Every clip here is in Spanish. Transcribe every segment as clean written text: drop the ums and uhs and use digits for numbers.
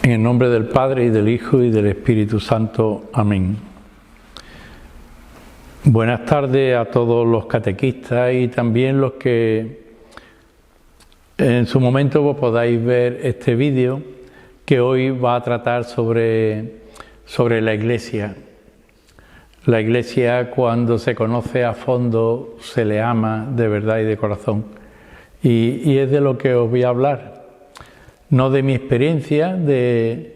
En el nombre del Padre, y del Hijo, y del Espíritu Santo. Amén. Buenas tardes a todos los catequistas y también los que en su momento vos podáis ver este vídeo que hoy va a tratar sobre la Iglesia. La Iglesia, cuando se conoce a fondo, se le ama de verdad y de corazón. Y es de lo que os voy a hablar. No de mi experiencia, de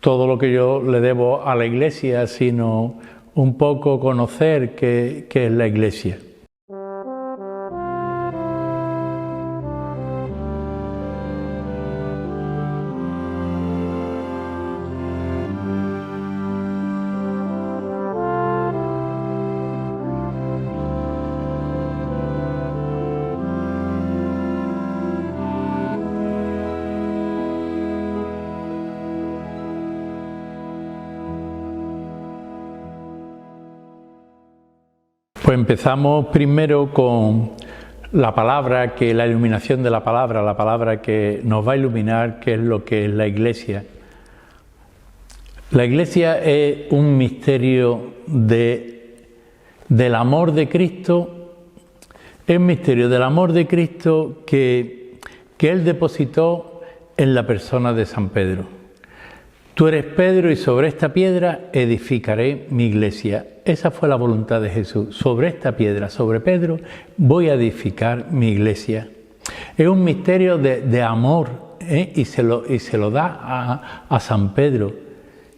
todo lo que yo le debo a la Iglesia, sino un poco conocer qué es la Iglesia. Pues empezamos primero con la palabra, que la iluminación de la palabra que nos va a iluminar qué es lo que es la Iglesia. La Iglesia es un misterio del amor de Cristo, es un misterio del amor de Cristo que Él depositó en la persona de San Pedro. Tú eres Pedro y sobre esta piedra edificaré mi iglesia. Esa fue la voluntad de Jesús. Sobre esta piedra, sobre Pedro, voy a edificar mi iglesia. Es un misterio de amor, y se lo da a San Pedro.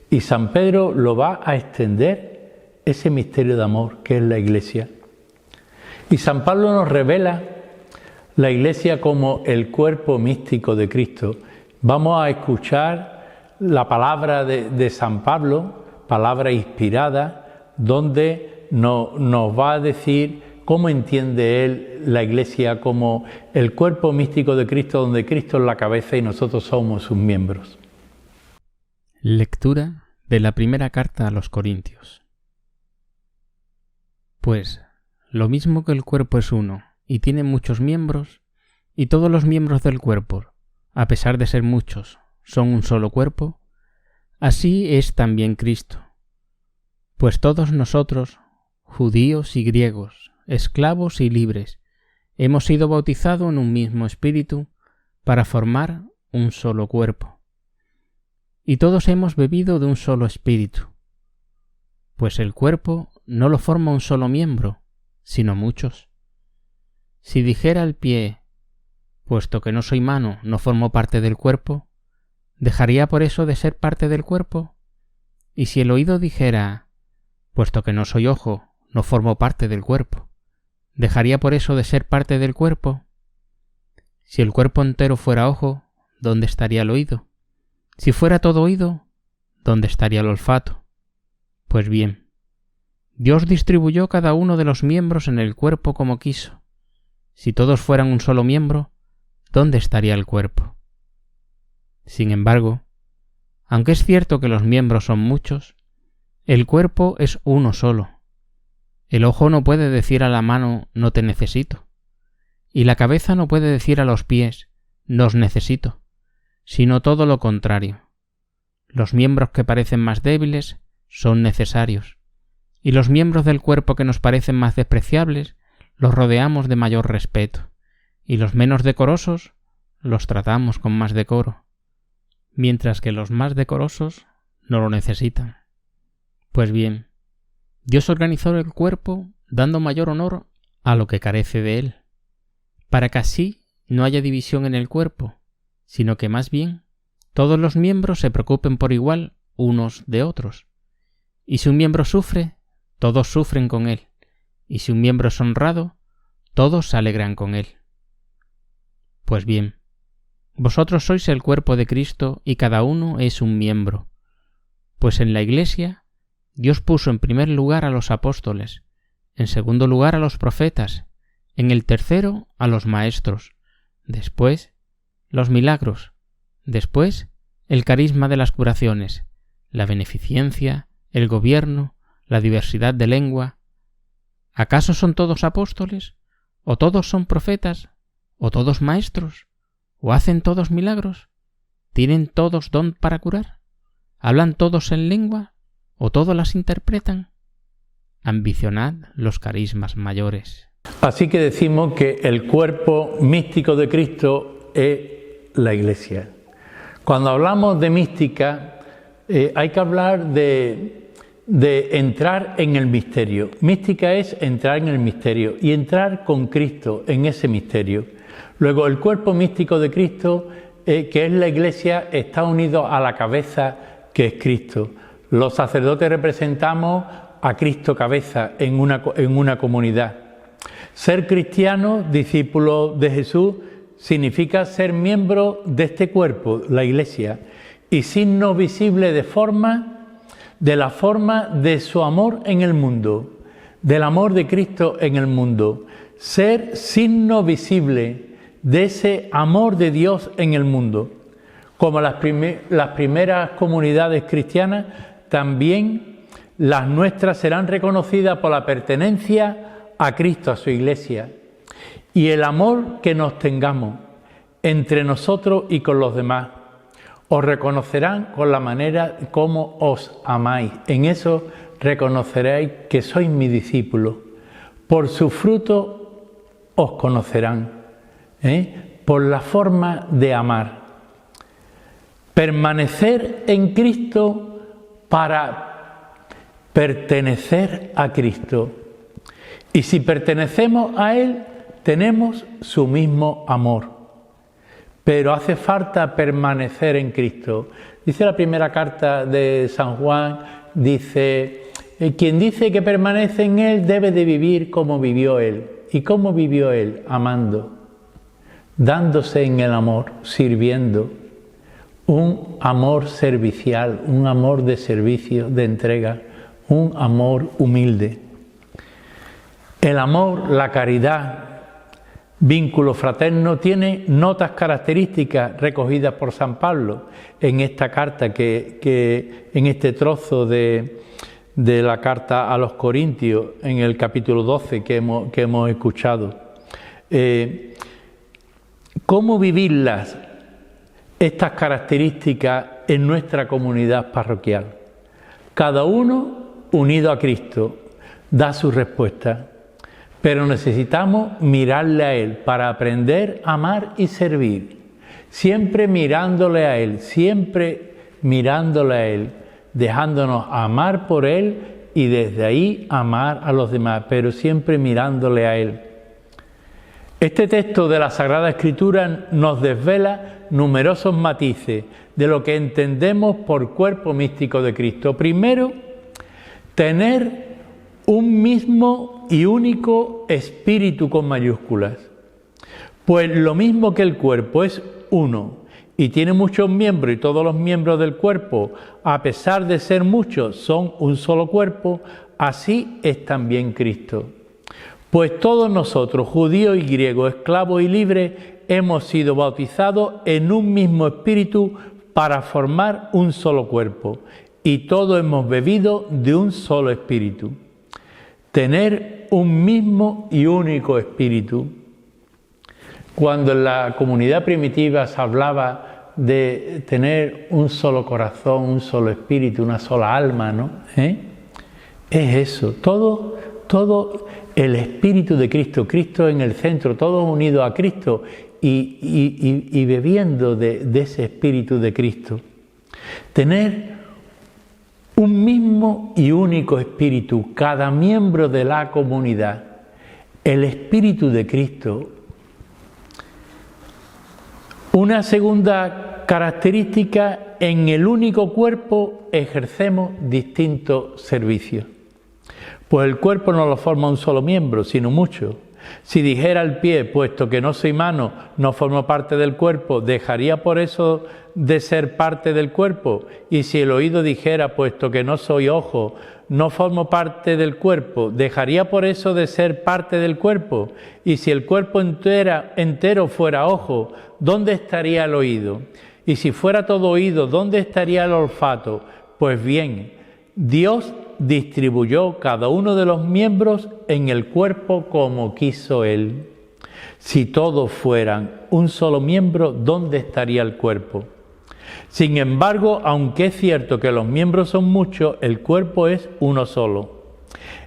Y San Pedro lo va a extender, ese misterio de amor que es la iglesia. Y San Pablo nos revela la iglesia como el cuerpo místico de Cristo. Vamos a escuchar la palabra de San Pablo, palabra inspirada, donde nos va a decir cómo entiende él la Iglesia como el cuerpo místico de Cristo, donde Cristo es la cabeza y nosotros somos sus miembros. Lectura de la primera carta a los Corintios. Pues, lo mismo que el cuerpo es uno y tiene muchos miembros, y todos los miembros del cuerpo, a pesar de ser muchos, son un solo cuerpo, así es también Cristo. Pues todos nosotros, judíos y griegos, esclavos y libres, hemos sido bautizados en un mismo espíritu para formar un solo cuerpo. Y todos hemos bebido de un solo espíritu. Pues el cuerpo no lo forma un solo miembro, sino muchos. Si dijera el pie, puesto que no soy mano, no formo parte del cuerpo, ¿dejaría por eso de ser parte del cuerpo? Y si el oído dijera, puesto que no soy ojo, no formo parte del cuerpo, ¿dejaría por eso de ser parte del cuerpo? Si el cuerpo entero fuera ojo, ¿dónde estaría el oído? Si fuera todo oído, ¿dónde estaría el olfato? Pues bien, Dios distribuyó cada uno de los miembros en el cuerpo como quiso. Si todos fueran un solo miembro, ¿dónde estaría el cuerpo? Sin embargo, aunque es cierto que los miembros son muchos, el cuerpo es uno solo. El ojo no puede decir a la mano no te necesito, y la cabeza no puede decir a los pies no os necesito, sino todo lo contrario. Los miembros que parecen más débiles son necesarios, y los miembros del cuerpo que nos parecen más despreciables los rodeamos de mayor respeto, y los menos decorosos los tratamos con más decoro, mientras que los más decorosos no lo necesitan. Pues bien, Dios organizó el cuerpo dando mayor honor a lo que carece de él, para que así no haya división en el cuerpo, sino que más bien todos los miembros se preocupen por igual unos de otros. Y si un miembro sufre, todos sufren con él, y si un miembro es honrado, todos se alegran con él. Pues bien, vosotros sois el cuerpo de Cristo y cada uno es un miembro. Pues en la Iglesia Dios puso en primer lugar a los apóstoles, en segundo lugar a los profetas, en el tercero a los maestros, después los milagros, después el carisma de las curaciones, la beneficencia, el gobierno, la diversidad de lengua. ¿Acaso son todos apóstoles? ¿O todos son profetas? ¿O todos maestros? ¿O hacen todos milagros? ¿Tienen todos don para curar? ¿Hablan todos en lengua? ¿O todos las interpretan? Ambicionad los carismas mayores. Así que decimos que el cuerpo místico de Cristo es la Iglesia. Cuando hablamos de mística, hay que hablar de entrar en el misterio. Mística es entrar en el misterio y entrar con Cristo en ese misterio. Luego, el cuerpo místico de Cristo, que es la Iglesia, está unido a la cabeza que es Cristo. Los sacerdotes representamos a Cristo cabeza en una comunidad. Ser cristiano, discípulo de Jesús, significa ser miembro de este cuerpo, la Iglesia, y signo visible de la forma de su amor en el mundo, del amor de Cristo en el mundo. Ser signo visible de ese amor de Dios en el mundo. Como las primeras comunidades cristianas, también las nuestras serán reconocidas por la pertenencia a Cristo, a su Iglesia, y el amor que nos tengamos entre nosotros y con los demás. Os reconocerán con la manera como os amáis. En eso reconoceréis que sois mis discípulos. Por su fruto os conocerán, por la forma de amar. Permanecer en Cristo para pertenecer a Cristo. Y si pertenecemos a Él, tenemos su mismo amor. Pero hace falta permanecer en Cristo. Dice la primera carta de San Juan, dice, quien dice que permanece en Él debe de vivir como vivió Él. ¿Y cómo vivió Él? Amando, dándose en el amor, sirviendo. Un amor servicial, un amor de servicio, de entrega, un amor humilde. El amor, la caridad, vínculo fraterno, tiene notas características recogidas por San Pablo en esta carta, que en este trozo de la carta a los Corintios, en el capítulo 12 que hemos escuchado. ¿Cómo vivirlas, estas características, en nuestra comunidad parroquial? Cada uno, unido a Cristo, da su respuesta. Pero necesitamos mirarle a Él para aprender a amar y servir. Siempre mirándole a Él, dejándonos amar por Él y desde ahí amar a los demás, pero siempre mirándole a Él. Este texto de la Sagrada Escritura nos desvela numerosos matices de lo que entendemos por cuerpo místico de Cristo. Primero, tener un mismo y único espíritu con mayúsculas. Pues lo mismo que el cuerpo es uno y tiene muchos miembros y todos los miembros del cuerpo, a pesar de ser muchos, son un solo cuerpo, así es también Cristo. Pues todos nosotros, judíos y griegos, esclavos y libres, hemos sido bautizados en un mismo espíritu para formar un solo cuerpo, y todos hemos bebido de un solo espíritu. Tener un mismo y único espíritu. Cuando en la comunidad primitiva se hablaba de tener un solo corazón, un solo espíritu, una sola alma, ¿no? Es eso, todo el espíritu de Cristo, Cristo en el centro, todos unidos a Cristo y bebiendo de ese espíritu de Cristo. Tener un mismo y único espíritu, cada miembro de la comunidad, el espíritu de Cristo. Una segunda característica, en el único cuerpo ejercemos distintos servicios. Pues el cuerpo no lo forma un solo miembro, sino muchos. Si dijera el pie, puesto que no soy mano, no formo parte del cuerpo, ¿dejaría por eso de ser parte del cuerpo? Y si el oído dijera, puesto que no soy ojo, no formo parte del cuerpo, ¿dejaría por eso de ser parte del cuerpo? Y si el cuerpo entero fuera ojo, ¿dónde estaría el oído? Y si fuera todo oído, ¿dónde estaría el olfato? Pues bien, Dios distribuyó cada uno de los miembros en el cuerpo como quiso Él. Si todos fueran un solo miembro, ¿dónde estaría el cuerpo? Sin embargo, aunque es cierto que los miembros son muchos, el cuerpo es uno solo.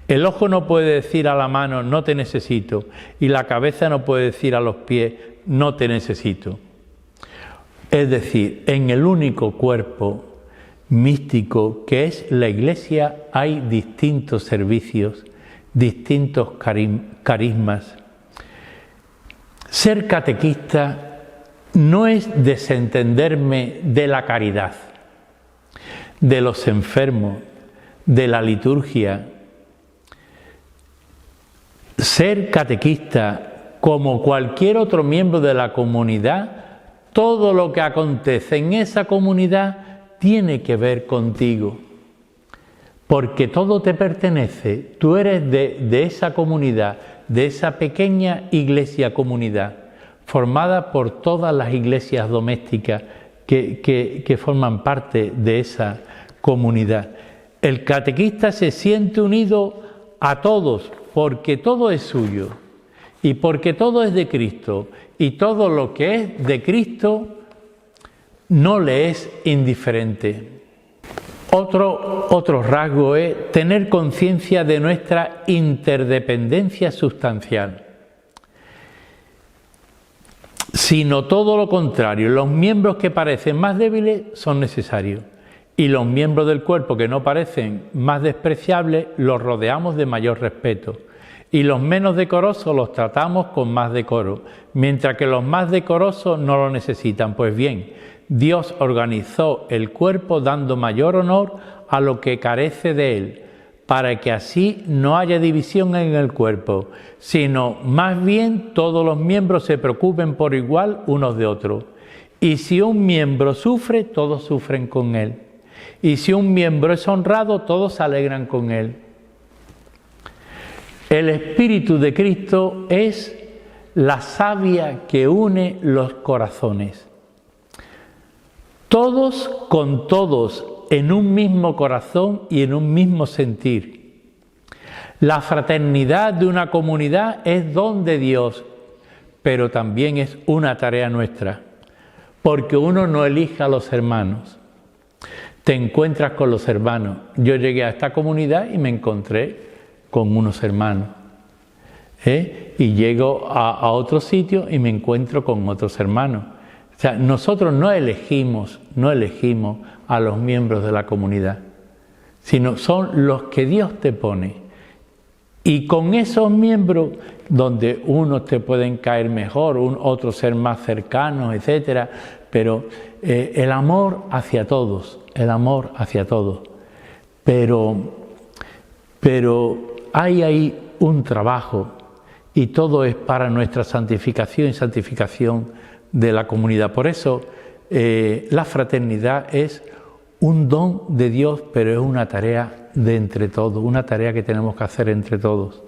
El ojo no puede decir a la mano, no te necesito, y la cabeza no puede decir a los pies, no te necesito. Es decir, en el único cuerpo místico que es la Iglesia hay distintos servicios, distintos carismas. Ser catequista no es desentenderme de la caridad, de los enfermos, de la liturgia. Ser catequista, como cualquier otro miembro de la comunidad, todo lo que acontece en esa comunidad tiene que ver contigo, porque todo te pertenece, tú eres de esa comunidad, de esa pequeña iglesia comunidad, formada por todas las iglesias domésticas que forman parte de esa comunidad. El catequista se siente unido a todos, porque todo es suyo, y porque todo es de Cristo, y todo lo que es de Cristo no le es indiferente. Otro rasgo es tener conciencia de nuestra interdependencia sustancial. Sino todo lo contrario, los miembros que parecen más débiles son necesarios, y los miembros del cuerpo que no parecen más despreciables los rodeamos de mayor respeto, y los menos decorosos los tratamos con más decoro, mientras que los más decorosos no lo necesitan. Pues bien, Dios organizó el cuerpo dando mayor honor a lo que carece de él, para que así no haya división en el cuerpo, sino más bien todos los miembros se preocupen por igual unos de otros. Y si un miembro sufre, todos sufren con él. Y si un miembro es honrado, todos se alegran con él. El Espíritu de Cristo es la savia que une los corazones. Todos con todos, en un mismo corazón y en un mismo sentir. La fraternidad de una comunidad es don de Dios, pero también es una tarea nuestra, porque uno no elige a los hermanos. Te encuentras con los hermanos. Yo llegué a esta comunidad y me encontré con unos hermanos. Y llego a otro sitio y me encuentro con otros hermanos. O sea, nosotros no elegimos a los miembros de la comunidad, sino son los que Dios te pone. Y con esos miembros, donde unos te pueden caer mejor, otros ser más cercanos, etcétera, pero el amor hacia todos. Pero hay ahí un trabajo, y todo es para nuestra santificación y santificación de la comunidad. Por eso la fraternidad es un don de Dios, pero es una tarea de entre todos, una tarea que tenemos que hacer entre todos.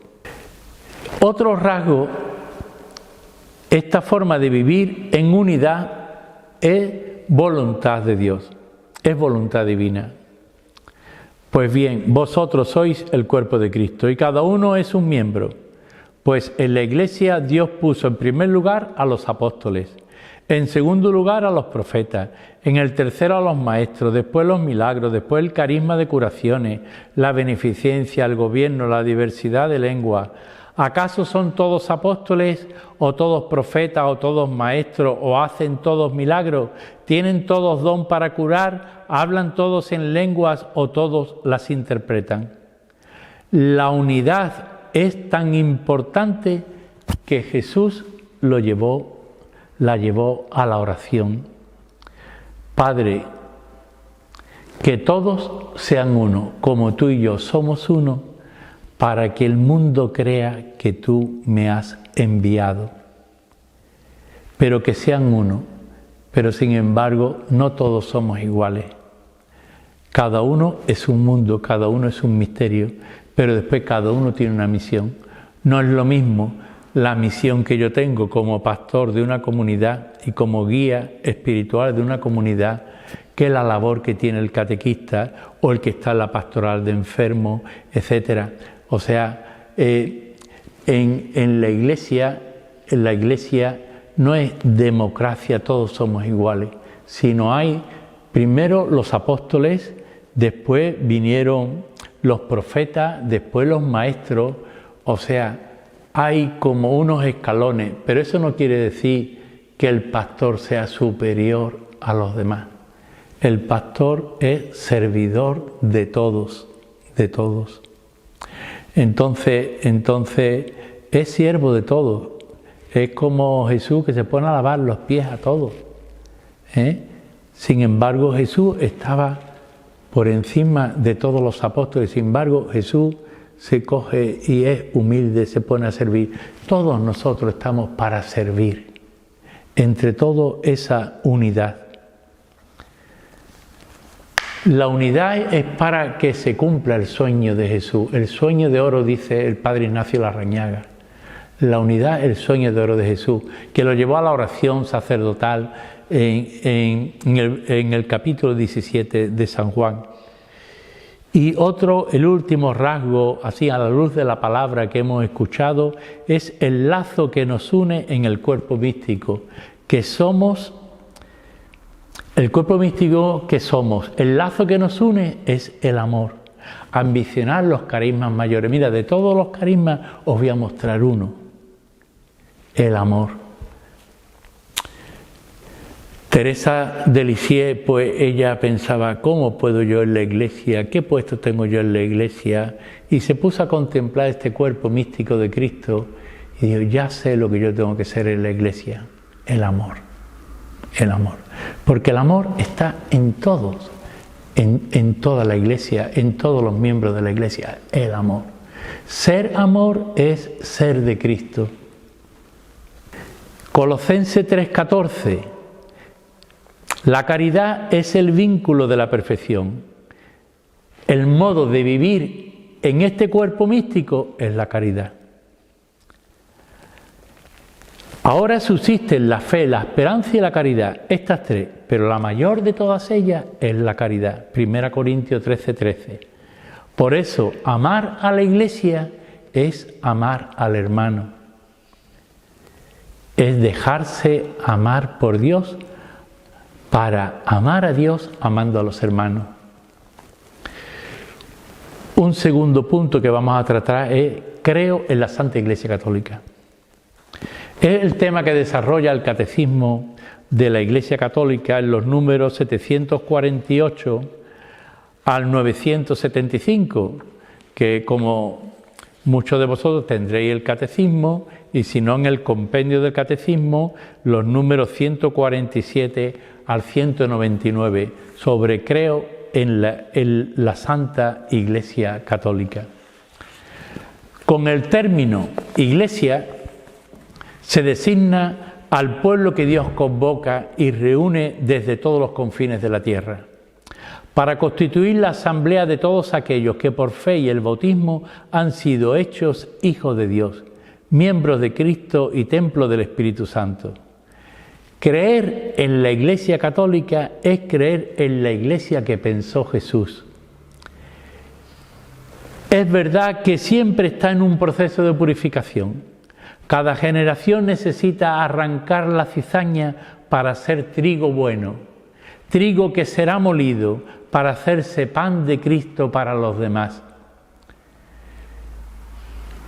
Otro rasgo, esta forma de vivir en unidad es voluntad de Dios, es voluntad divina. Pues bien, vosotros sois el cuerpo de Cristo y cada uno es un miembro. Pues en la Iglesia Dios puso en primer lugar a los apóstoles, en segundo lugar a los profetas, en el tercero a los maestros, después los milagros, después el carisma de curaciones, la beneficencia, el gobierno, la diversidad de lenguas. ¿Acaso son todos apóstoles, o todos profetas, o todos maestros, o hacen todos milagros? ¿Tienen todos don para curar? ¿Hablan todos en lenguas, o todos las interpretan? La unidad es tan importante que Jesús la llevó a la oración. Padre, que todos sean uno, como tú y yo somos uno, para que el mundo crea que tú me has enviado. Pero que sean uno, pero sin embargo no todos somos iguales. Cada uno es un mundo, cada uno es un misterio, pero después cada uno tiene una misión. No es lo mismo la misión que yo tengo como pastor de una comunidad y como guía espiritual de una comunidad que la labor que tiene el catequista o el que está en la pastoral de enfermos, etcétera. O sea, en la iglesia no es democracia, todos somos iguales, sino hay primero los apóstoles, después vinieron los profetas, después los maestros, o sea, hay como unos escalones, pero eso no quiere decir que el pastor sea superior a los demás. El pastor es servidor de todos, de todos. Entonces es siervo de todos. Es como Jesús que se pone a lavar los pies a todos. Sin embargo, Jesús estaba por encima de todos los apóstoles. Sin embargo, Jesús se coge y es humilde, se pone a servir. Todos nosotros estamos para servir. Entre todos esa unidad. La unidad es para que se cumpla el sueño de Jesús. El sueño de oro, dice el padre Ignacio Larrañaga. La unidad es el sueño de oro de Jesús, que lo llevó a la oración sacerdotal en el capítulo 17 de San Juan. Y el último rasgo, así a la luz de la palabra que hemos escuchado, es el lazo que nos une en el cuerpo místico, que somos, el cuerpo místico que somos. El lazo que nos une es el amor. Ambicionar los carismas mayores. Mira, de todos los carismas os voy a mostrar uno. El amor. Teresa de Lisieux, pues ella pensaba, ¿cómo puedo yo en la iglesia? ¿Qué puesto tengo yo en la iglesia? Y se puso a contemplar este cuerpo místico de Cristo y dijo, ya sé lo que yo tengo que ser en la iglesia, el amor, el amor. Porque el amor está en todos, en toda la iglesia, en todos los miembros de la iglesia, el amor. Ser amor es ser de Cristo. Colosenses 3:14. La caridad es el vínculo de la perfección. El modo de vivir en este cuerpo místico es la caridad. Ahora subsisten la fe, la esperanza y la caridad, estas tres, pero la mayor de todas ellas es la caridad. 1 Corintios 13:13. Por eso, amar a la iglesia es amar al hermano. Es dejarse amar por Dios para amar a Dios amando a los hermanos. Un segundo punto que vamos a tratar es creo en la Santa Iglesia Católica. Es el tema que desarrolla el Catecismo de la Iglesia Católica en los números 748 al 975, que como muchos de vosotros tendréis el Catecismo, y si no en el compendio del Catecismo, los números 147 al 199, sobre creo en la Santa Iglesia Católica. Con el término Iglesia se designa al pueblo que Dios convoca y reúne desde todos los confines de la tierra, para constituir la asamblea de todos aquellos que por fe y el bautismo han sido hechos hijos de Dios, miembros de Cristo y templo del Espíritu Santo. Creer en la Iglesia Católica es creer en la Iglesia que pensó Jesús. Es verdad que siempre está en un proceso de purificación. Cada generación necesita arrancar la cizaña para ser trigo bueno, trigo que será molido para hacerse pan de Cristo para los demás.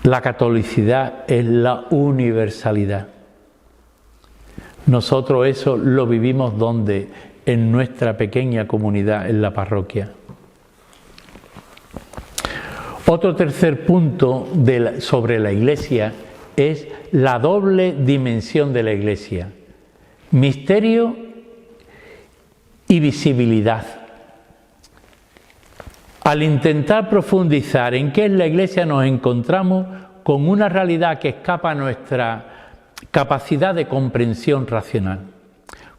La catolicidad es la universalidad. Nosotros eso lo vivimos ¿dónde? En nuestra pequeña comunidad, en la parroquia. Otro tercer punto sobre la Iglesia es la doble dimensión de la Iglesia: misterio y visibilidad. Al intentar profundizar en qué es la Iglesia, nos encontramos con una realidad que escapa a nuestra capacidad de comprensión racional.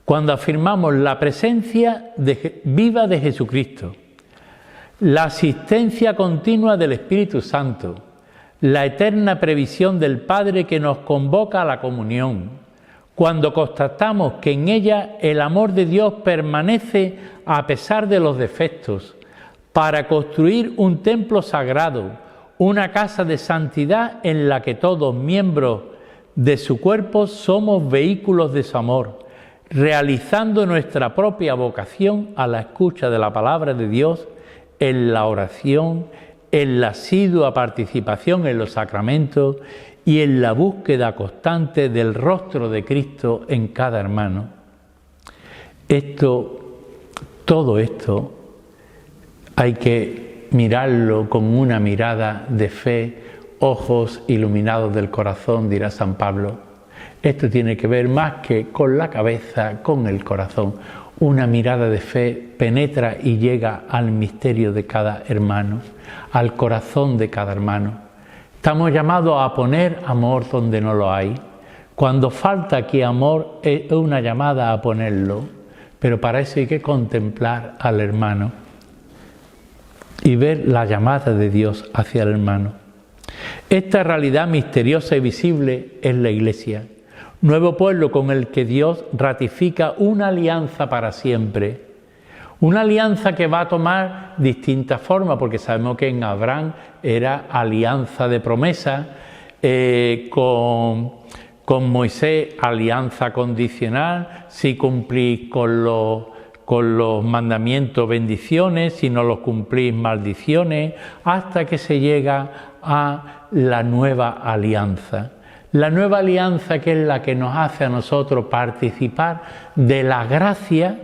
Cuando afirmamos la presencia viva de Jesucristo, la asistencia continua del Espíritu Santo, la eterna previsión del Padre que nos convoca a la comunión, cuando constatamos que en ella el amor de Dios permanece a pesar de los defectos, para construir un templo sagrado, una casa de santidad en la que todos, miembros de su cuerpo, somos vehículos de su amor, realizando nuestra propia vocación a la escucha de la palabra de Dios, en la oración, en la asidua participación en los sacramentos y en la búsqueda constante del rostro de Cristo en cada hermano. Todo esto hay que mirarlo con una mirada de fe, ojos iluminados del corazón, dirá San Pablo. Esto tiene que ver más que con la cabeza, con el corazón. Una mirada de fe penetra y llega al misterio de cada hermano, al corazón de cada hermano. Estamos llamados a poner amor donde no lo hay. Cuando falta aquí amor, es una llamada a ponerlo, pero para eso hay que contemplar al hermano y ver la llamada de Dios hacia el hermano. Esta realidad misteriosa y visible es la Iglesia, nuevo pueblo con el que Dios ratifica una alianza para siempre. Una alianza que va a tomar distintas formas, porque sabemos que en Abraham era alianza de promesa, con Moisés alianza condicional, si cumplís con los mandamientos bendiciones, si no los cumplís maldiciones, hasta que se llega a la nueva alianza. La nueva alianza que es la que nos hace a nosotros participar de la gracia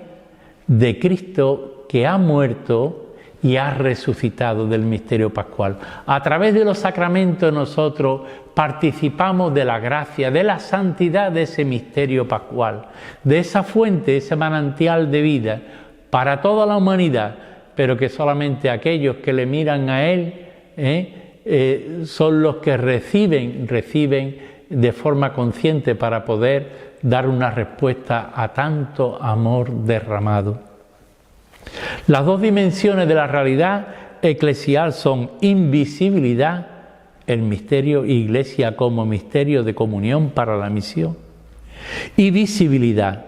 de Cristo que ha muerto y ha resucitado del misterio pascual. A través de los sacramentos nosotros participamos de la gracia, de la santidad de ese misterio pascual, de esa fuente, ese manantial de vida para toda la humanidad, pero que solamente aquellos que le miran a Él son los que reciben de forma consciente para poder dar una respuesta a tanto amor derramado. Las dos dimensiones de la realidad eclesial son invisibilidad, el misterio Iglesia como misterio de comunión para la misión, y visibilidad.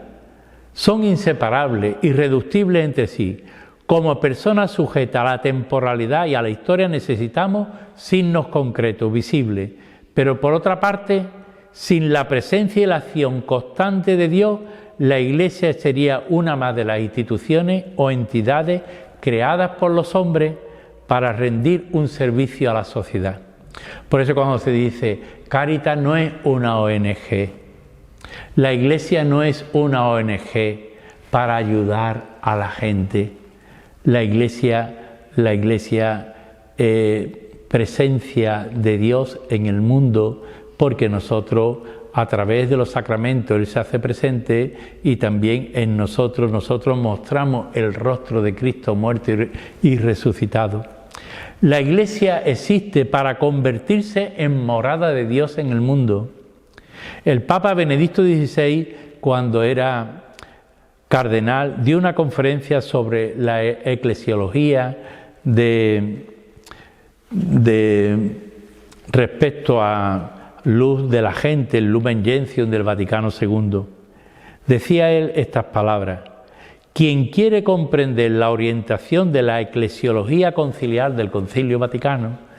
Son inseparables, irreductibles entre sí. Como personas sujetas a la temporalidad y a la historia necesitamos signos concretos, visibles, pero por otra parte, sin la presencia y la acción constante de Dios, la Iglesia sería una más de las instituciones o entidades creadas por los hombres para rendir un servicio a la sociedad. Por eso cuando se dice Cáritas no es una ONG, la Iglesia no es una ONG para ayudar a la gente. La Iglesia presencia de Dios en el mundo, porque nosotros a través de los sacramentos Él se hace presente y también en nosotros mostramos el rostro de Cristo muerto y resucitado. La Iglesia existe para convertirse en morada de Dios en el mundo. El Papa Benedicto XVI, cuando era cardenal, dio una conferencia sobre la eclesiología respecto a luz de la gente, el Lumen Gentium del Vaticano II. Decía él estas palabras: quien quiere comprender la orientación de la eclesiología conciliar del Concilio Vaticano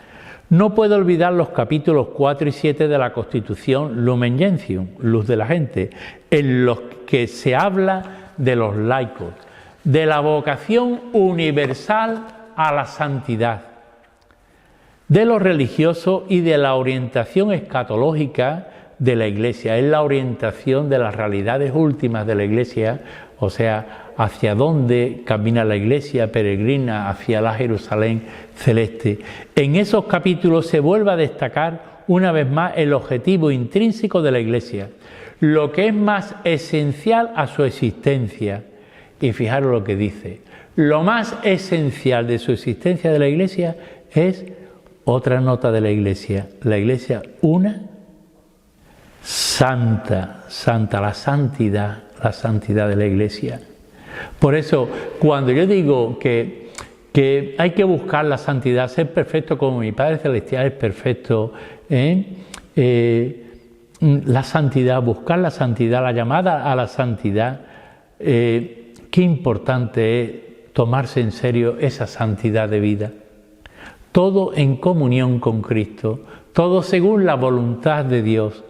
no puede olvidar los capítulos 4 y 7 de la Constitución Lumen Gentium, luz de la gente, en los que se habla de los laicos, de la vocación universal a la santidad, de los religiosos y de la orientación escatológica de la Iglesia. Es la orientación de las realidades últimas de la Iglesia, o sea, hacia dónde camina la Iglesia peregrina, hacia la Jerusalén celeste. En esos capítulos se vuelve a destacar una vez más el objetivo intrínseco de la Iglesia, lo que es más esencial a su existencia. Y fijaros lo que dice: lo más esencial de su existencia de la Iglesia es otra nota de la Iglesia una, santa, la santidad de la Iglesia. Por eso, cuando yo digo que hay que buscar la santidad, ser perfecto como mi Padre Celestial es perfecto, la santidad, buscar la santidad, la llamada a la santidad, qué importante es tomarse en serio esa santidad de vida. Todo en comunión con Cristo, todo según la voluntad de Dios.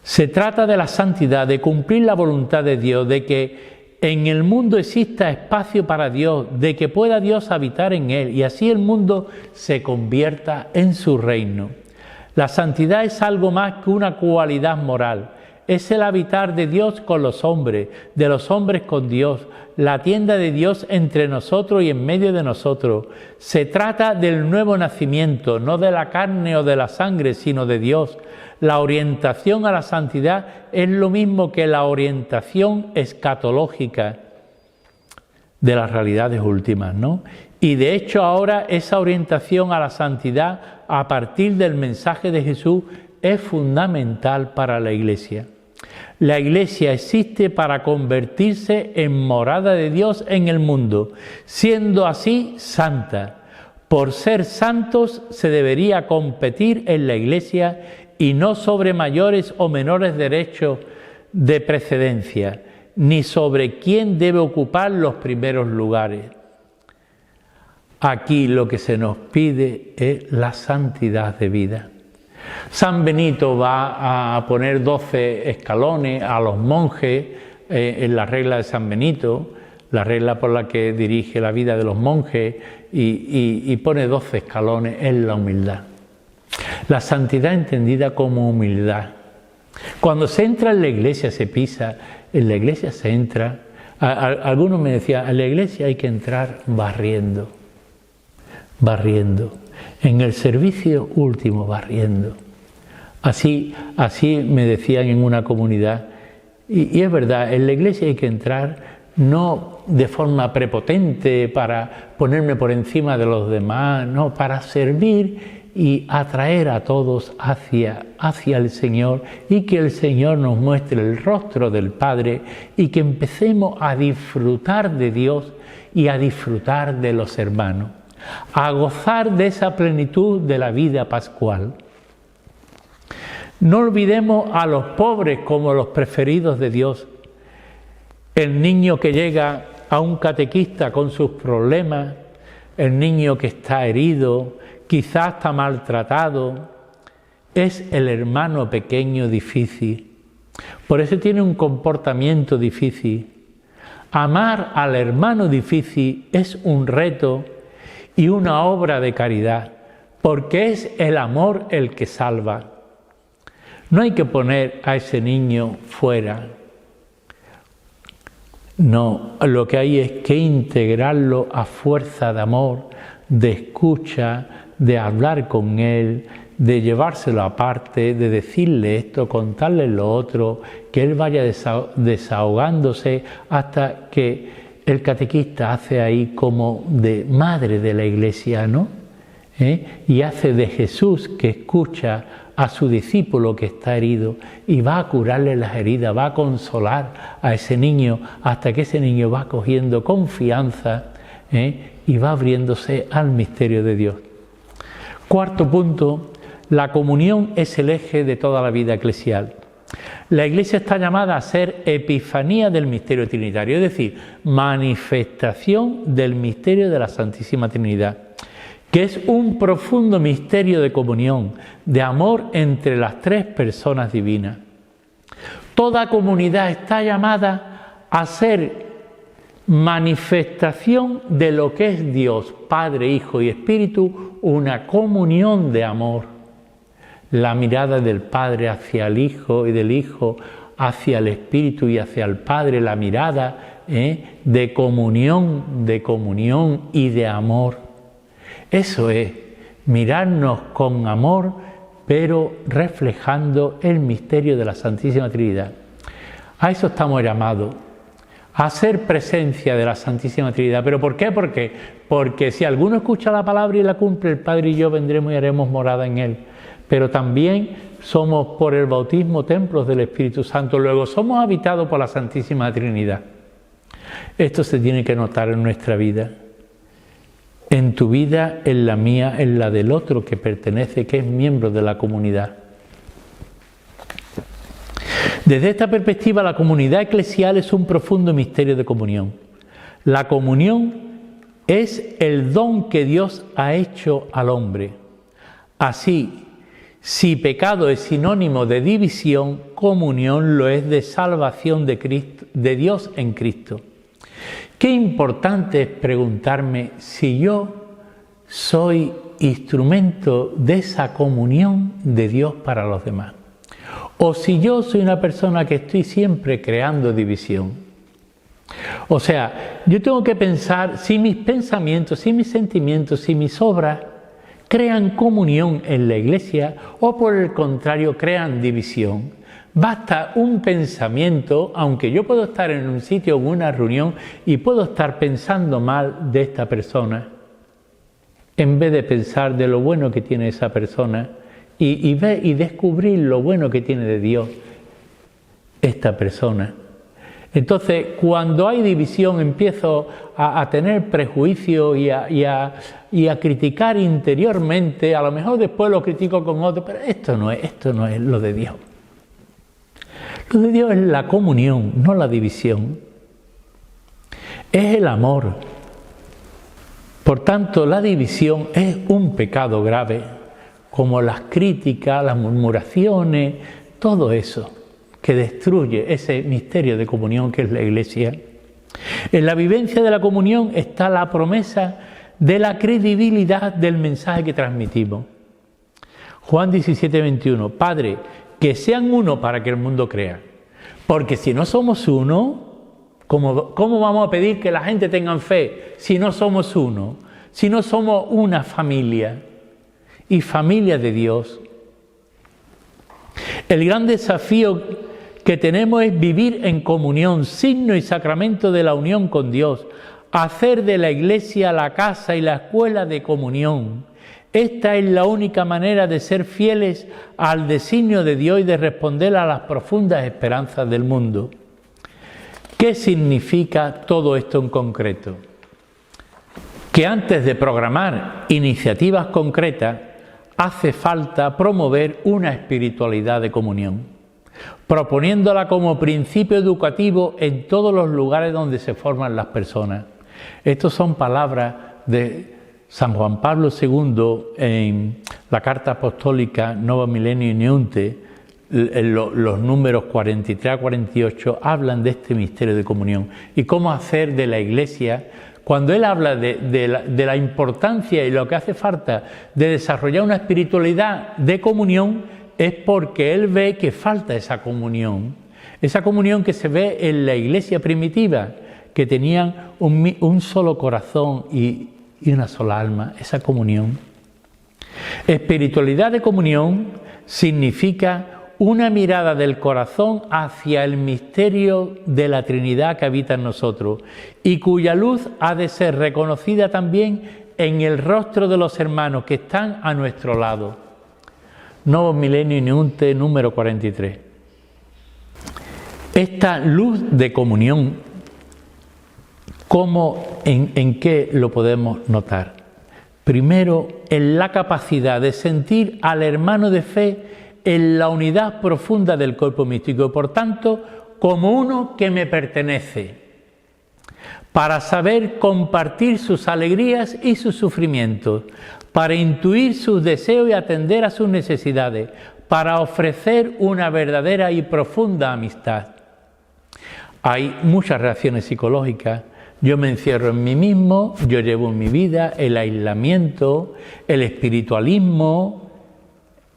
Se trata de la santidad, de cumplir la voluntad de Dios, de que en el mundo exista espacio para Dios, de que pueda Dios habitar en él y así el mundo se convierta en su reino. La santidad es algo más que una cualidad moral. Es el habitar de Dios con los hombres, de los hombres con Dios, la tienda de Dios entre nosotros y en medio de nosotros. Se trata del nuevo nacimiento, no de la carne o de la sangre, sino de Dios. La orientación a la santidad es lo mismo que la orientación escatológica de las realidades últimas, ¿no? Y de hecho ahora esa orientación a la santidad a partir del mensaje de Jesús es fundamental para la Iglesia. La Iglesia existe para convertirse en morada de Dios en el mundo, siendo así santa. Por ser santos se debería competir en la Iglesia y no sobre mayores o menores derechos de precedencia, ni sobre quién debe ocupar los primeros lugares. Aquí lo que se nos pide es la santidad de vida. San Benito va a poner 12 escalones a los monjes en la regla de San Benito, la regla por la que dirige la vida de los monjes, y pone 12 escalones en la humildad. La santidad entendida como humildad. Cuando se entra en la iglesia se pisa, en la iglesia se entra. Algunos me decían, en la iglesia hay que entrar barriendo, en el servicio último barriendo. Así me decían en una comunidad, y es verdad, en la iglesia hay que entrar no de forma prepotente para ponerme por encima de los demás, no, para servir y atraer a todos hacia el Señor y que el Señor nos muestre el rostro del Padre y que empecemos a disfrutar de Dios y a disfrutar de los hermanos, a gozar de esa plenitud de la vida pascual. No olvidemos a los pobres como los preferidos de Dios. El niño que llega a un catequista con sus problemas, el niño que está herido, quizás está maltratado, es el hermano pequeño difícil. Por eso tiene un comportamiento difícil. Amar al hermano difícil es un reto y una obra de caridad, porque es el amor el que salva. No hay que poner a ese niño fuera. No, lo que hay es que integrarlo a fuerza de amor, de escucha, de hablar con él, de llevárselo aparte, de decirle esto, contarle lo otro, que él vaya desahogándose hasta que el catequista hace ahí como de madre de la iglesia, ¿no? Y hace de Jesús que escucha a su discípulo que está herido y va a curarle las heridas, va a consolar a ese niño hasta que ese niño va cogiendo confianza y va abriéndose al misterio de Dios. Cuarto punto, la comunión es el eje de toda la vida eclesial. La Iglesia está llamada a ser epifanía del misterio trinitario, es decir, manifestación del misterio de la Santísima Trinidad, que es un profundo misterio de comunión, de amor entre las tres personas divinas. Toda comunidad está llamada a ser manifestación de lo que es Dios, Padre, Hijo y Espíritu, una comunión de amor. La mirada del Padre hacia el Hijo y del Hijo hacia el Espíritu y hacia el Padre, la mirada de comunión y de amor. Eso es, mirarnos con amor, pero reflejando el misterio de la Santísima Trinidad. A eso estamos llamados, a ser presencia de la Santísima Trinidad. ¿Pero por qué? Porque si alguno escucha la palabra y la cumple, el Padre y yo vendremos y haremos morada en él. Pero también somos por el bautismo templos del Espíritu Santo, luego somos habitados por la Santísima Trinidad. Esto se tiene que notar en nuestra vida. En tu vida, en la mía, en la del otro que pertenece, que es miembro de la comunidad. Desde esta perspectiva, la comunidad eclesial es un profundo misterio de comunión. La comunión es el don que Dios ha hecho al hombre. Así, Si pecado es sinónimo de división, comunión lo es de salvación de Cristo, de Dios en Cristo. Qué importante es preguntarme si yo soy instrumento de esa comunión de Dios para los demás. O si yo soy una persona que estoy siempre creando división. O sea, yo tengo que pensar si mis pensamientos, si mis sentimientos, si mis obras crean comunión en la Iglesia o por el contrario crean división. Basta un pensamiento, aunque yo puedo estar en un sitio o en una reunión y puedo estar pensando mal de esta persona, en vez de pensar de lo bueno que tiene esa persona y ver y descubrir lo bueno que tiene de Dios esta persona. Entonces, cuando hay división, empiezo a tener prejuicio y a criticar interiormente. A lo mejor después lo critico con otro, pero esto no es lo de Dios. Lo de Dios es la comunión, no la división. Es el amor. Por tanto, la división es un pecado grave, como las críticas, las murmuraciones, todo eso que destruye ese misterio de comunión que es la Iglesia. En la vivencia de la comunión está la promesa de la credibilidad del mensaje que transmitimos. Juan 17:21, Padre, que sean uno para que el mundo crea. Porque si no somos uno, ¿cómo vamos a pedir que la gente tenga fe si no somos uno? Si no somos una familia y familia de Dios. El gran desafío que tenemos es vivir en comunión, signo y sacramento de la unión con Dios, hacer de la Iglesia la casa y la escuela de comunión. Esta es la única manera de ser fieles al designio de Dios y de responder a las profundas esperanzas del mundo. ¿Qué significa todo esto en concreto? Que antes de programar iniciativas concretas, hace falta promover una espiritualidad de comunión, proponiéndola como principio educativo en todos los lugares donde se forman las personas. Estas son palabras de San Juan Pablo II en la Carta Apostólica Novum Millennium Iuniunte. Los números 43 a 48 hablan de este misterio de comunión y cómo hacer de la Iglesia. Cuando él habla de la importancia y lo que hace falta de desarrollar una espiritualidad de comunión, es porque él ve que falta esa comunión que se ve en la Iglesia primitiva, que tenían un solo corazón y una sola alma, esa comunión. Espiritualidad de comunión significa una mirada del corazón hacia el misterio de la Trinidad que habita en nosotros y cuya luz ha de ser reconocida también en el rostro de los hermanos que están a nuestro lado. Novum Millennium Iuniunte número 43. Esta luz de comunión, ¿en qué lo podemos notar? Primero, en la capacidad de sentir al hermano de fe en la unidad profunda del cuerpo místico y por tanto como uno que me pertenece, para saber compartir sus alegrías y sus sufrimientos, para intuir sus deseos y atender a sus necesidades, para ofrecer una verdadera y profunda amistad. Hay muchas reacciones psicológicas. Yo me encierro en mí mismo, yo llevo en mi vida el aislamiento, el espiritualismo,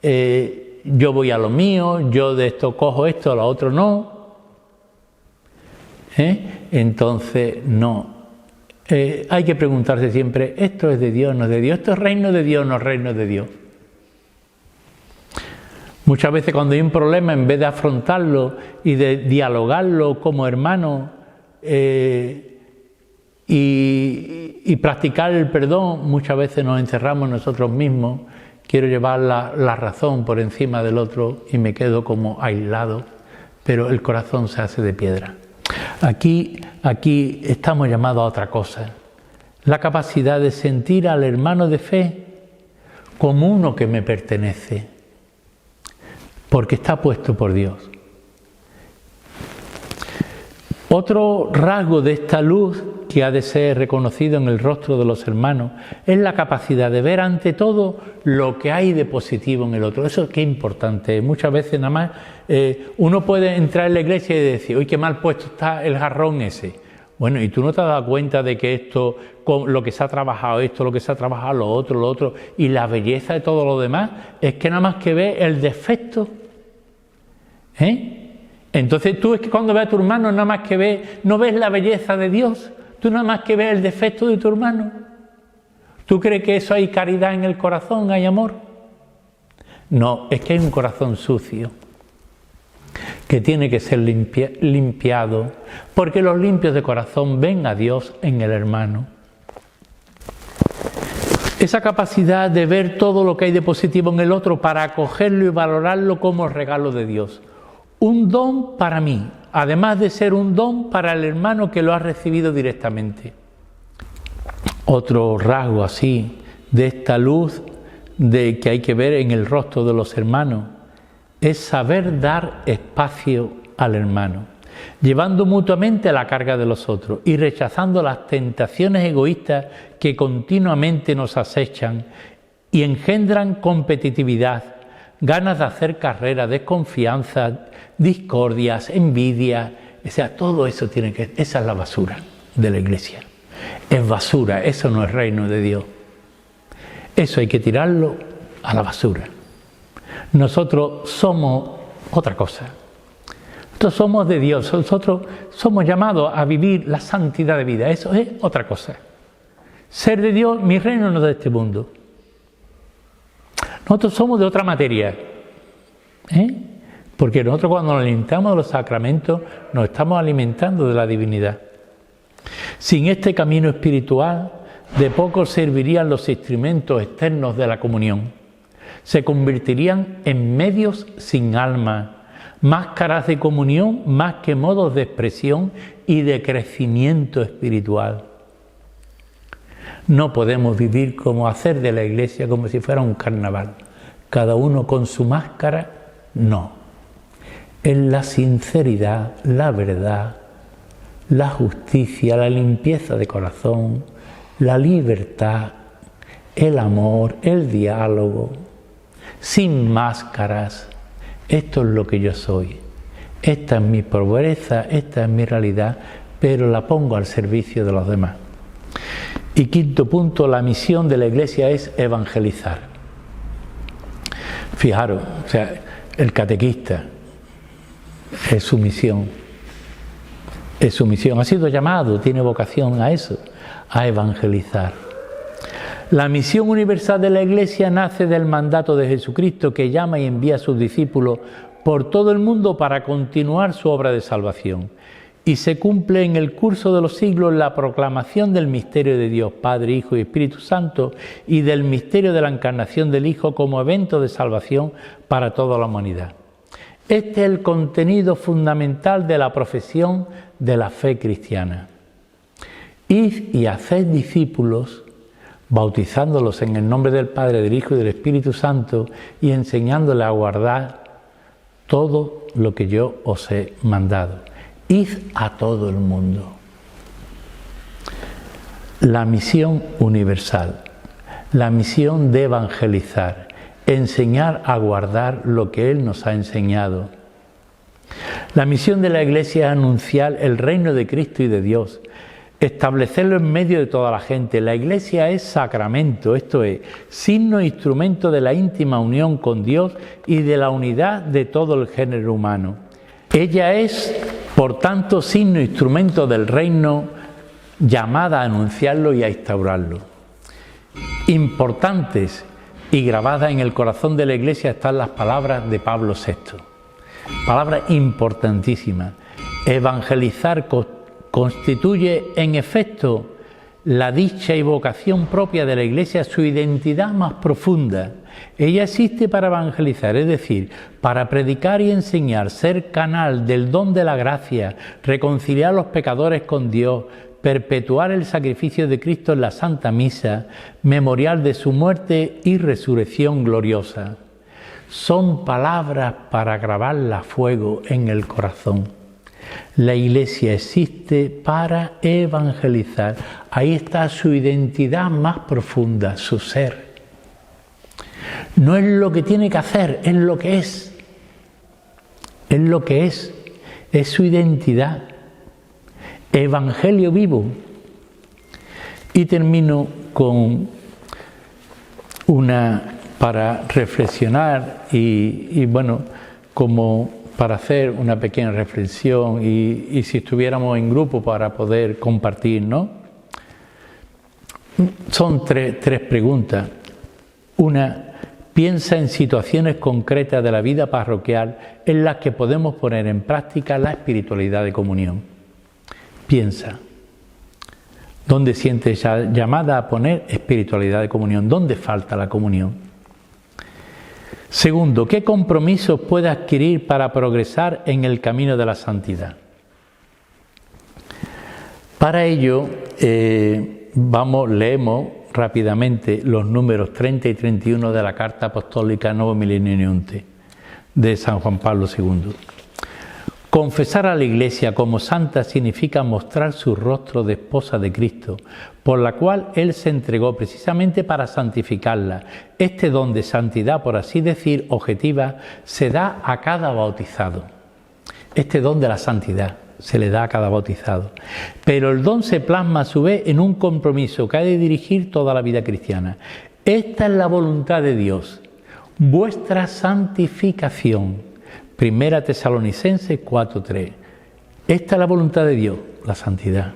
yo voy a lo mío, yo de esto cojo esto, a lo otro no. Entonces, no. Hay que preguntarse siempre, ¿esto es de Dios, no es de Dios? ¿Esto es reino de Dios, no es reino de Dios? Muchas veces cuando hay un problema, en vez de afrontarlo y de dialogarlo como hermanos y practicar el perdón, muchas veces nos encerramos nosotros mismos. Quiero llevar la razón por encima del otro y me quedo como aislado, pero el corazón se hace de piedra. Aquí estamos llamados a otra cosa, la capacidad de sentir al hermano de fe como uno que me pertenece, porque está puesto por Dios. Otro rasgo de esta luz que ha de ser reconocido en el rostro de los hermanos es la capacidad de ver ante todo lo que hay de positivo en el otro. Eso qué importante. Muchas veces nada más uno puede entrar en la iglesia y decir, uy, qué mal puesto está el jarrón ese. Bueno, y tú no te has dado cuenta de que esto, con lo que se ha trabajado esto, lo que se ha trabajado lo otro, y la belleza de todo lo demás, es que nada más que ves el defecto. Entonces tú es que cuando ves a tu hermano nada más que ves, no ves la belleza de Dios, tú nada más que ves el defecto de tu hermano. ¿Tú crees que eso hay caridad en el corazón, hay amor? No, es que hay un corazón sucio que tiene que ser limpiado, porque los limpios de corazón ven a Dios en el hermano. Esa capacidad de ver todo lo que hay de positivo en el otro para acogerlo y valorarlo como regalo de Dios. Un don para mí, además de ser un don para el hermano que lo ha recibido directamente. Otro rasgo así de esta luz de que hay que ver en el rostro de los hermanos es saber dar espacio al hermano, llevando mutuamente la carga de los otros y rechazando las tentaciones egoístas que continuamente nos acechan y engendran competitividad, ganas de hacer carrera, desconfianza, discordias, envidia. O sea, todo eso tiene que... Esa es la basura de la iglesia. Es basura, eso no es reino de Dios. Eso hay que tirarlo a la basura. Nosotros somos otra cosa. Nosotros somos de Dios, nosotros somos llamados a vivir la santidad de vida. Eso es otra cosa. Ser de Dios, mi reino no es de este mundo. Nosotros somos de otra materia. Porque nosotros cuando nos alimentamos de los sacramentos nos estamos alimentando de la divinidad. Sin este camino espiritual, de poco servirían los instrumentos externos de la comunión. Se convertirían en medios sin alma, máscaras de comunión más que modos de expresión y de crecimiento espiritual. No podemos vivir como hacer de la iglesia como si fuera un carnaval, cada uno con su máscara. No, es la sinceridad, la verdad, la justicia, la limpieza de corazón, la libertad, el amor, el diálogo, sin máscaras. Esto es lo que yo soy, esta es mi pobreza, esta es mi realidad, pero la pongo al servicio de los demás. Y quinto punto, la misión de la iglesia es evangelizar. Fijaros, o sea, el catequista es su misión, ha sido llamado, tiene vocación a eso, a evangelizar. La misión universal de la Iglesia nace del mandato de Jesucristo, que llama y envía a sus discípulos por todo el mundo para continuar su obra de salvación. Y se cumple en el curso de los siglos la proclamación del misterio de Dios, Padre, Hijo y Espíritu Santo, y del misterio de la encarnación del Hijo como evento de salvación para toda la humanidad. Este es el contenido fundamental de la profesión de la fe cristiana. Id y haced discípulos, bautizándolos en el nombre del Padre, del Hijo y del Espíritu Santo, y enseñándoles a guardar todo lo que yo os he mandado. Id a todo el mundo. La misión universal, la misión de evangelizar, enseñar a guardar lo que Él nos ha enseñado. La misión de la Iglesia es anunciar el reino de Cristo y de Dios, establecerlo en medio de toda la gente. La Iglesia es sacramento, esto es, signo e instrumento de la íntima unión con Dios y de la unidad de todo el género humano. Ella es, por tanto, signo e instrumento del reino, llamada a anunciarlo y a instaurarlo. Importantes y grabadas en el corazón de la Iglesia están las palabras de Pablo VI. Palabras importantísimas. Evangelizar constituye, en efecto, la dicha y vocación propia de la Iglesia, su identidad más profunda. Ella existe para evangelizar, es decir, para predicar y enseñar, ser canal del don de la gracia, reconciliar a los pecadores con Dios, perpetuar el sacrificio de Cristo en la Santa Misa, memorial de su muerte y resurrección gloriosa. Son palabras para grabarlas a fuego en el corazón. La Iglesia existe para evangelizar. Ahí está su identidad más profunda, su ser. No es lo que tiene que hacer, es lo que es. Es lo que es su identidad. Evangelio vivo. Y termino con una para reflexionar y bueno, como para hacer una pequeña reflexión y si estuviéramos en grupo para poder compartir, ¿no? Son tres preguntas. Una, piensa en situaciones concretas de la vida parroquial en las que podemos poner en práctica la espiritualidad de comunión. Piensa. ¿Dónde sientes llamada a poner espiritualidad de comunión? ¿Dónde falta la comunión? Segundo, ¿qué compromisos puede adquirir para progresar en el camino de la santidad? Para ello, leemos rápidamente los números 30 y 31 de la Carta Apostólica Novo Millenium Uniunte de San Juan Pablo II. Confesar a la Iglesia como santa significa mostrar su rostro de esposa de Cristo, por la cual Él se entregó precisamente para santificarla. Este don de santidad, por así decir, objetiva, se da a cada bautizado. Este don de la santidad se le da a cada bautizado. Pero el don se plasma a su vez en un compromiso que ha de dirigir toda la vida cristiana. Esta es la voluntad de Dios, vuestra santificación. Primera Tesalonicenses 4:3. Esta es la voluntad de Dios, la santidad.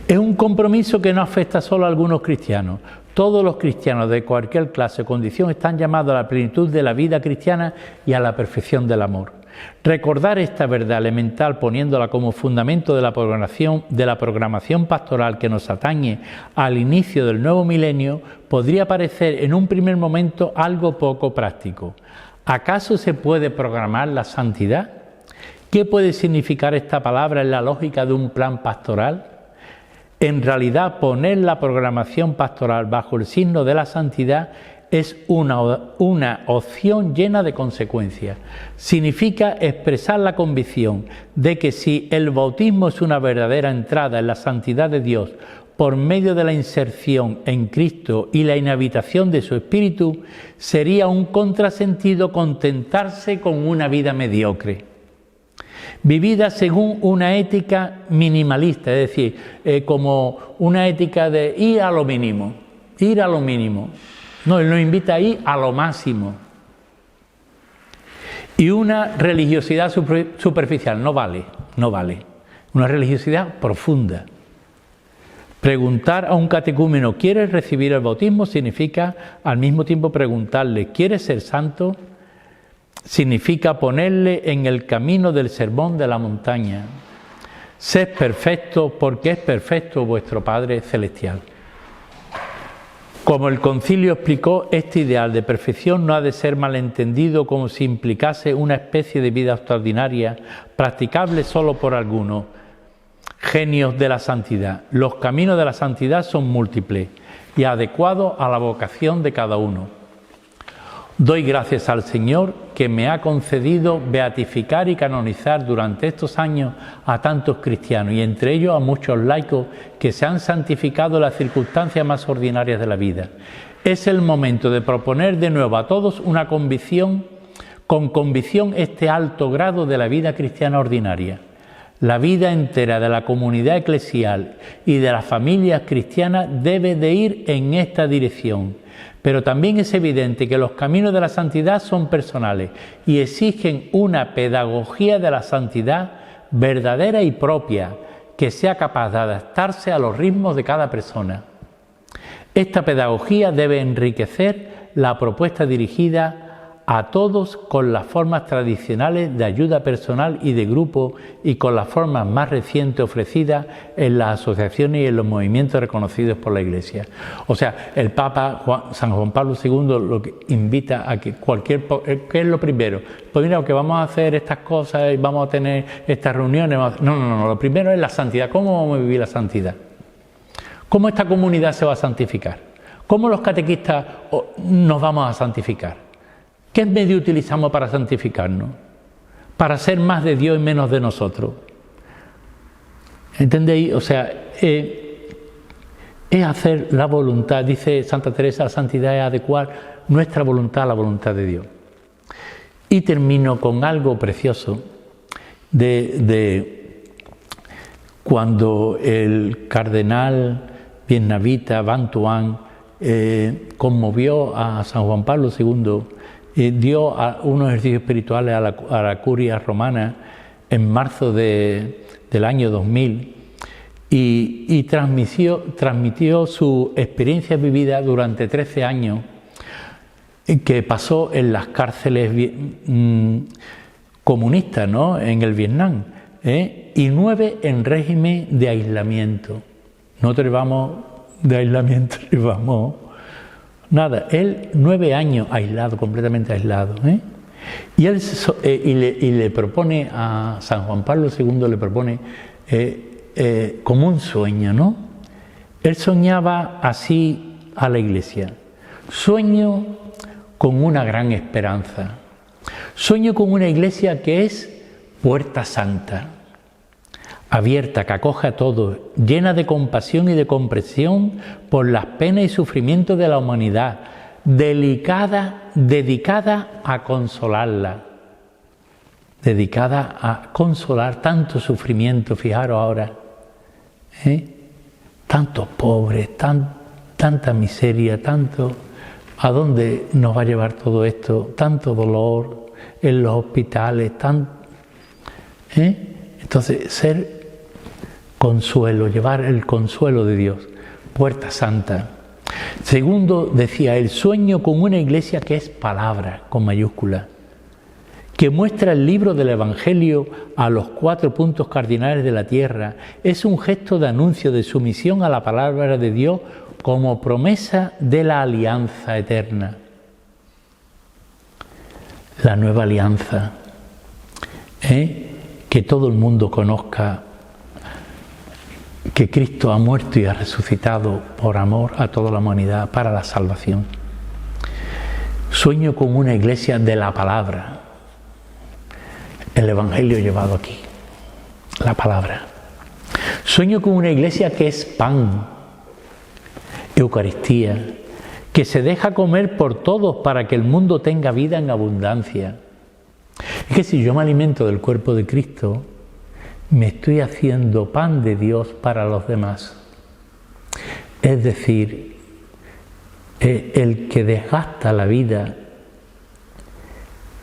Es un compromiso que no afecta solo a algunos cristianos. Todos los cristianos de cualquier clase o condición están llamados a la plenitud de la vida cristiana y a la perfección del amor. Recordar esta verdad elemental poniéndola como fundamento de la programación pastoral que nos atañe al inicio del nuevo milenio podría parecer en un primer momento algo poco práctico. ¿Acaso se puede programar la santidad? ¿Qué puede significar esta palabra en la lógica de un plan pastoral? En realidad, poner la programación pastoral bajo el signo de la santidad es una opción llena de consecuencias. Significa expresar la convicción de que si el bautismo es una verdadera entrada en la santidad de Dios por medio de la inserción en Cristo y la inhabitación de su Espíritu, sería un contrasentido contentarse con una vida mediocre, vivida según una ética minimalista, es decir, como una ética de ir a lo mínimo. No, Él nos invita a ir a lo máximo. Y una religiosidad superficial no vale. Una religiosidad profunda. Preguntar a un catecúmeno, ¿quieres recibir el bautismo? Significa al mismo tiempo preguntarle, ¿quieres ser santo? Significa ponerle en el camino del sermón de la montaña. Sed perfectos porque es perfecto vuestro Padre Celestial. Como el concilio explicó, este ideal de perfección no ha de ser malentendido como si implicase una especie de vida extraordinaria, practicable solo por algunos genios de la santidad. Los caminos de la santidad son múltiples y adecuados a la vocación de cada uno. Doy gracias al Señor que me ha concedido beatificar y canonizar durante estos años a tantos cristianos y entre ellos a muchos laicos que se han santificado en las circunstancias más ordinarias de la vida. Es el momento de proponer de nuevo a todos una convicción, con convicción este alto grado de la vida cristiana ordinaria. La vida entera de la comunidad eclesial y de las familias cristianas debe de ir en esta dirección. Pero también es evidente que los caminos de la santidad son personales y exigen una pedagogía de la santidad verdadera y propia, que sea capaz de adaptarse a los ritmos de cada persona. Esta pedagogía debe enriquecer la propuesta dirigida a todos con las formas tradicionales de ayuda personal y de grupo y con las formas más recientes ofrecidas en las asociaciones y en los movimientos reconocidos por la Iglesia. O sea, el Papa San Juan Pablo II lo que invita a que ¿qué es lo primero? Pues mira, que vamos a hacer estas cosas y vamos a tener estas reuniones. No, lo primero es la santidad. ¿Cómo vamos a vivir la santidad? ¿Cómo esta comunidad se va a santificar? ¿Cómo los catequistas nos vamos a santificar? ¿Qué medio utilizamos para santificarnos? Para ser más de Dios y menos de nosotros. ¿Entendéis? O sea, es hacer la voluntad, dice Santa Teresa, la santidad es adecuar nuestra voluntad a la voluntad de Dios. Y termino con algo precioso de cuando el cardenal vietnamita Van Thuan conmovió a San Juan Pablo II, dio unos ejercicios espirituales a la curia romana en marzo del año 2000 y transmitió su experiencia vivida durante 13 años que pasó en las cárceles comunistas, ¿no?, en el Vietnam, y 9 en régimen de aislamiento. Nosotros llevamos de aislamiento, llevamos nada. Él 9 años aislado, completamente aislado, y él le propone a San Juan Pablo II, le propone como un sueño, ¿no? Él soñaba así a la Iglesia: sueño con una gran esperanza, sueño con una Iglesia que es puerta santa, abierta, que acoge a todos, llena de compasión y de comprensión por las penas y sufrimientos de la humanidad, dedicada a consolarla, dedicada a consolar tanto sufrimiento. Fijaros ahora, tantos pobres, tanta miseria, ¿a dónde nos va a llevar todo esto? Tanto dolor en los hospitales, Entonces, ser consuelo, llevar el consuelo de Dios, puerta santa. Segundo, decía él, sueño con una Iglesia que es palabra, con mayúscula, que muestra el libro del Evangelio a los 4 puntos cardinales de la tierra. Es un gesto de anuncio de sumisión a la palabra de Dios como promesa de la alianza eterna. La nueva alianza, que todo el mundo conozca que Cristo ha muerto y ha resucitado por amor a toda la humanidad para la salvación. Sueño con una Iglesia de la palabra, el Evangelio llevado aquí, la palabra. Sueño con una Iglesia que es pan, Eucaristía, que se deja comer por todos para que el mundo tenga vida en abundancia. Es que si yo me alimento del cuerpo de Cristo, me estoy haciendo pan de Dios para los demás. Es decir, el que desgasta la vida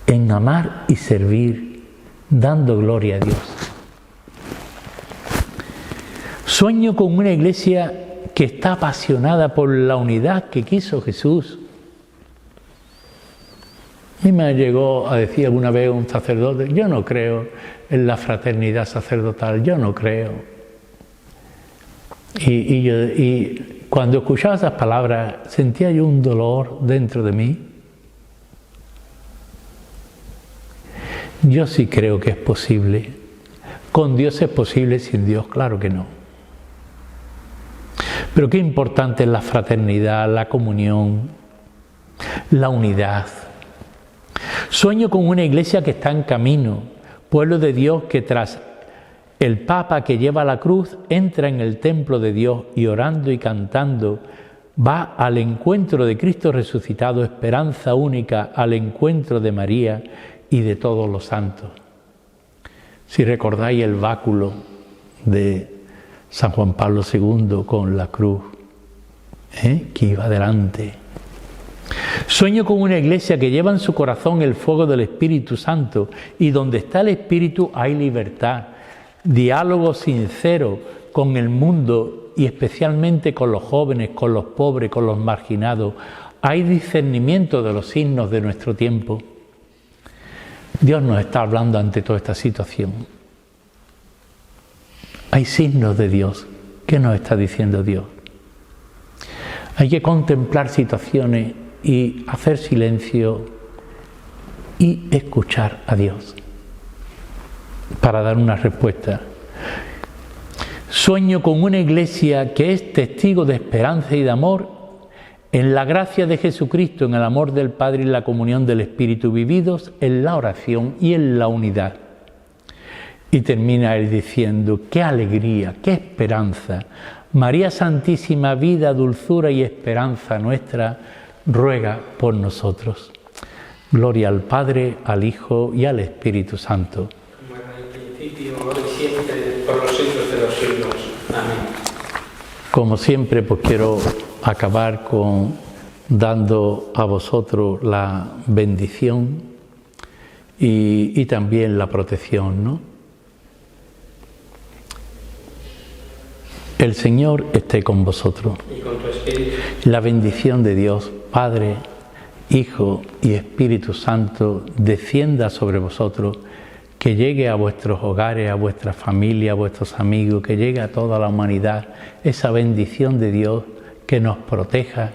en amar y servir, dando gloria a Dios. Sueño con una Iglesia que está apasionada por la unidad que quiso Jesús. A mí me llegó a decir alguna vez un sacerdote: yo no creo en la fraternidad sacerdotal, yo no creo. Y cuando escuchaba esas palabras sentía yo un dolor dentro de mí. Yo sí creo que es posible. Con Dios es posible, sin Dios claro que no. Pero qué importante es la fraternidad, la comunión, la unidad. Sueño con una Iglesia que está en camino, pueblo de Dios que tras el Papa que lleva la cruz entra en el templo de Dios y orando y cantando va al encuentro de Cristo resucitado, esperanza única, al encuentro de María y de todos los santos. Si recordáis el báculo de San Juan Pablo II con la cruz, que iba delante. Sueño con una Iglesia que lleva en su corazón el fuego del Espíritu Santo, y donde está el Espíritu hay libertad, diálogo sincero con el mundo y especialmente con los jóvenes, con los pobres, con los marginados. Hay discernimiento de los signos de nuestro tiempo. Dios nos está hablando ante toda esta situación. Hay signos de Dios. ¿Qué nos está diciendo Dios? Hay que contemplar situaciones y hacer silencio y escuchar a Dios para dar una respuesta. Sueño con una Iglesia que es testigo de esperanza y de amor en la gracia de Jesucristo, en el amor del Padre y la comunión del Espíritu, vividos en la oración y en la unidad. Y termina él diciendo, qué alegría, qué esperanza. María Santísima, vida, dulzura y esperanza nuestra, ruega por nosotros. Gloria al Padre, al Hijo y al Espíritu Santo. Como era en el principio, ahora y siempre, por los siglos de los siglos. Amén. Como siempre, pues quiero acabar dando a vosotros la bendición y también la protección, ¿no? El Señor esté con vosotros. Y con tu espíritu. La bendición de Dios, Padre, Hijo y Espíritu Santo, descienda sobre vosotros, que llegue a vuestros hogares, a vuestra familia, a vuestros amigos, que llegue a toda la humanidad esa bendición de Dios que nos proteja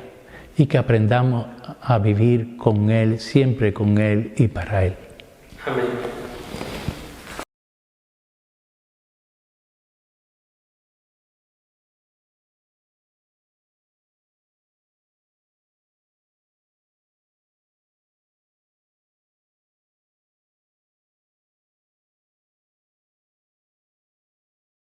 y que aprendamos a vivir con Él, siempre con Él y para Él. Amén.